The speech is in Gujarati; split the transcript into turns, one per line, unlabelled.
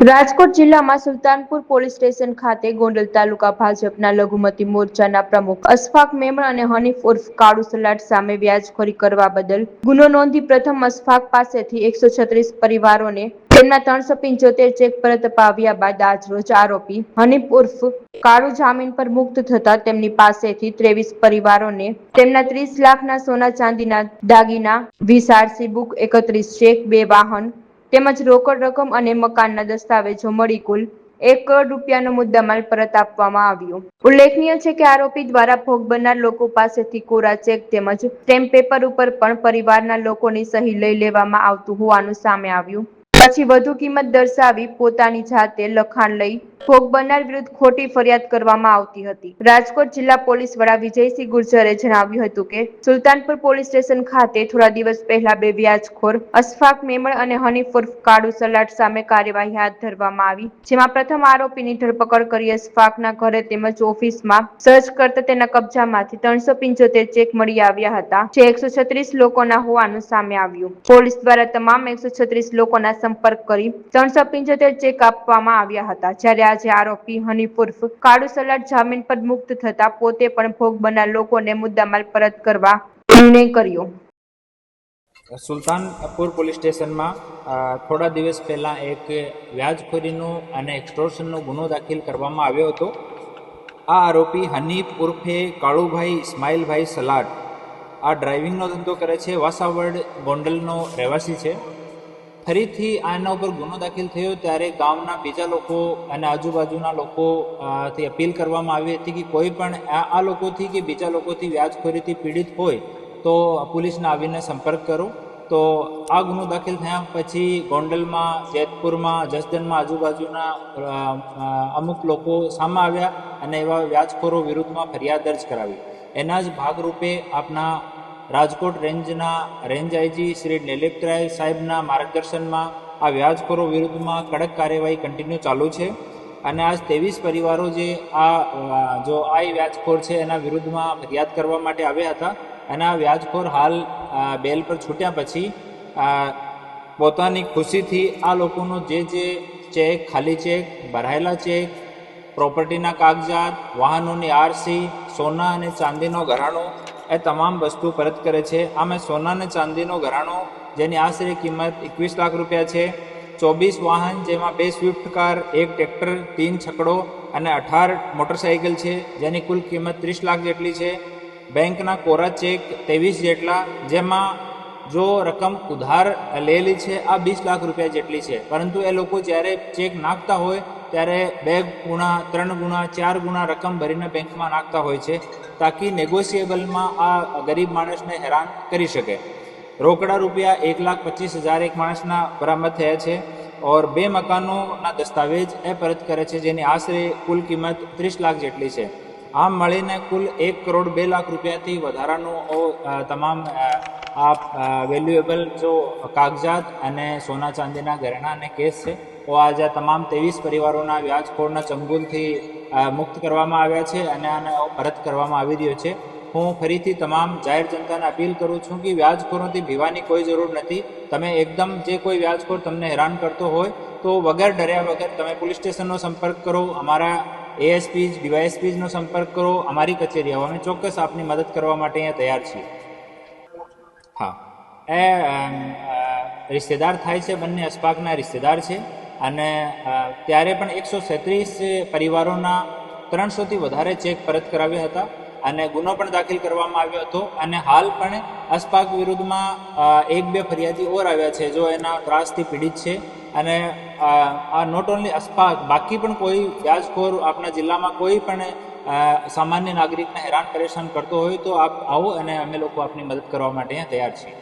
રાજકોટ જિલ્લામાં સુલતાનપુર પોલીસ સ્ટેશન ખાતે ગોંડલ તાલુકા ભાજપના લઘુમતી મોરચાના પ્રમુખ અશફાક મેમણ અને હનીફ ઉર્ફ કાળુ સલાટ સામે વ્યાજખોરી કરવા બદલ ગુનો નોંધી પ્રથમ અશફાક પાસેથી 136 પરિવારોને તેમના 375 ચેક પરત અપાવ્યા બાદ આજરોજ આરોપી હનીફ ઉર્ફ કાળુ જામીન પર મુક્ત થતા તેમની પાસેથી 23 પરિવારોને તેમના 30 લાખના સોના ચાંદીના દાગીના 20 આરસી બુક 31 ચેક 2 વાહન તેમજ રોકડ રકમ અને મકાનના દસ્તાવેજો મળી કુલ 1 કરોડ રૂપિયાનો મુદ્દામાલ પરત આપવામાં આવ્યો। ઉલ્લેખનીય છે કે આરોપી દ્વારા ભોગ બનનાર લોકો પાસેથી કોરા ચેક તેમજ સ્ટેમ્પ પેપર ઉપર પણ પરિવારના લોકોની સહી લઈ લેવામાં આવતું હોવાનું સામે આવ્યું। પછી વધુ કિંમત દર્શાવી પોતાની જાતે લખાણ લઈ ભોગ બનનાર વિરુદ્ધ ખોટી ફરિયાદ કરવામાં આવતી હતી। રાજકોટ જિલ્લા પોલીસ વડા વિજયસિંહ ગુર્જરે જણાવ્યું હતું કે સુલતાનપુર પોલીસ સ્ટેશન ખાતે થોડા દિવસ પહેલા 2 વ્યાજખોર અશફાક મેમણ અને હનીફ ઉર્ફ કાળુ સલાટ સામે કાર્યવાહી હાથ ધરવામાં આવી, જેમાં પ્રથમ આરોપીની ધરપકડ કરી અશફાકના ઘરે તેમજ ઓફિસમાં સર્ચ કરતા તેના કબજામાંથી 375 ચેક મળી આવ્યા હતા, જે 136 લોકોના હોવાનું સામે આવ્યું। પોલીસ દ્વારા તમામ 136 લોકોના સંપર્ક કરી 375 ચેક આપવામાં આવ્યા હતા, જ્યારે આજે આરોપી હનીફ ઉર્ફ કાળુ સલાટ જામીન પર મુક્ત થતા પોતે પણ ભોગ બનનાર લોકોને મુદ્દામાલ પરત કરવા નિર્ણય કર્યો।
સુલતાનપુર પોલીસ સ્ટેશનમાં થોડા દિવસ પહેલાં એક વ્યાજખોરીનો અને એક્સટોર્શનનો ગુનો દાખલ કરવામાં આવ્યો હતો। આ આરોપી હનીફ ઉર્ફે કાળુભાઈ ઇસ્માઇલભાઈ સલાટ આ ડ્રાઇવિંગનો ધંધો કરે છે, વાસાવડ ગોંડલનો રહેવાસી છે। ફરીથી આના ઉપર ગુનો દાખલ થયો ત્યારે ગામના બીજા લોકો અને આજુબાજુના લોકોથી અપીલ કરવામાં આવી હતી કે કોઈ પણ આ લોકોથી કે બીજા લોકોથી વ્યાજખોરીથી પીડિત હોય તો પોલીસને આવીને સંપર્ક કરો। તો આ ગુનો દાખલ થયા પછી ગોંડલમાં, જેતપુરમાં, જસદણમાં આજુબાજુના અમુક લોકો સામે આવ્યા અને એવા વ્યાજખોરો વિરુદ્ધમાં ફરિયાદ દર્જ કરાવી। એના જ ભાગરૂપે આપના રાજકોટ રેન્જના રેન્જ આઈજી શ્રી નિલેપરાય સાહેબના માર્ગદર્શનમાં આ વ્યાજખોરો વિરુદ્ધમાં કડક કાર્યવાહી કન્ટિન્યુ ચાલુ છે અને આજ 23 પરિવારો જે આ વ્યાજખોર છે એના વિરુદ્ધમાં ફરિયાદ કરવા માટે આવ્યા હતા અને આ વ્યાજખોર હાલ બેલ પર છૂટ્યા પછી પોતાની ખુશીથી આ લોકોનો જે ચેક, ખાલી ચેક, ભરાયેલા ચેક, પ્રોપર્ટીના કાગજાત, વાહનોની આરસી, સોના અને ચાંદીનો ઘરાણો એ તમામ વસ્તુ પરત કરે છે। આમાં સોના અને ચાંદીનો ઘરાણો જેની આશરે કિંમત 21 લાખ રૂપિયા છે, 24 વાહન જેમાં 2 સ્વિફ્ટ કાર, 1 ટ્રેક્ટર, 3 છકડો અને 18 મોટરસાઇકલ છે જેની કુલ કિંમત 30 લાખ જેટલી છે। બેંકના કોરા ચેક 23 જેટલા, જેમાં જો રકમ ઉધાર લેલી છે આ 20 લાખ રૂપિયા જેટલી છે, પરંતુ એ લોકો જ્યારે ચેક નાખતા હોય ત્યારે 2 ગુણા, 3 ગુણા, 4 ગુણા રકમ ભરીને બેંકમાં નાખતા હોય છે તાકી નેગોશિયેબલમાં આ ગરીબ માણસને હેરાન કરી શકે। રોકડા રૂપિયા 1,25,000 એક માણસના બરામદ થયા છે और 2 મકાનોના દસ્તાવેજ એ પરત કરે છે જેની આશરે કુલ કિંમત 30 લાખ જેટલી છે। આમ મળીને કુલ 1 કરોડ 2 લાખ રૂપિયાથી વધારાનો તમામ વેલ્યુએબલ જો કાગજાત અને સોના ચાંદીના ઘરેણાં અને કેસ છે તો આજે તમામ 23 પરિવારોના વ્યાજખોરના ચંગુલથી મુક્ત કરવામાં આવ્યા છે અને આને પરત કરવામાં આવી રહ્યો છે। હું ફરીથી તમામ જાહેર જનતાને અપીલ કરું છું કે વ્યાજખોરોથી ભીવાની કોઈ જરૂર નથી। તમે એકદમ જે કોઈ વ્યાજખોર તમને હેરાન કરતો હોય તો વગર ડર્યા વગર તમે પોલીસ સ્ટેશનનો સંપર્ક કરો, અમારા એએસપી, ડીવાયએસપીનો સંપર્ક કરો, અમારી કચેરી આવો, અમે ચોક્કસ આપની મદદ કરવા માટે અહીંયા તૈયાર છીએ। હા, એ રિશ્તેદાર થાય છે, બંને અશફાકના રિશ્તેદાર છે અને ત્યારે પણ 137 પરિવારોના 300થી વધારે ચેક પરત કરાવ્યા હતા અને ગુનો પણ દાખલ કરવામાં આવ્યો હતો અને હાલ પણ અશફાક વિરુદ્ધમાં 1-2 ફરિયાદી ઓર આવ્યા છે જો એના ત્રાસથી પીડિત છે અને આ નોટ ઓનલી અશફાક, બાકી પણ કોઈ વ્યાજખોર આપણા જિલ્લામાં કોઈ પણ સામાન્ય નાગરિકને હેરાન પરેશાન કરતો હોય તો આપ આવો અને અમે લોકો આપની મદદ કરવા માટે અહીંયા તૈયાર છીએ।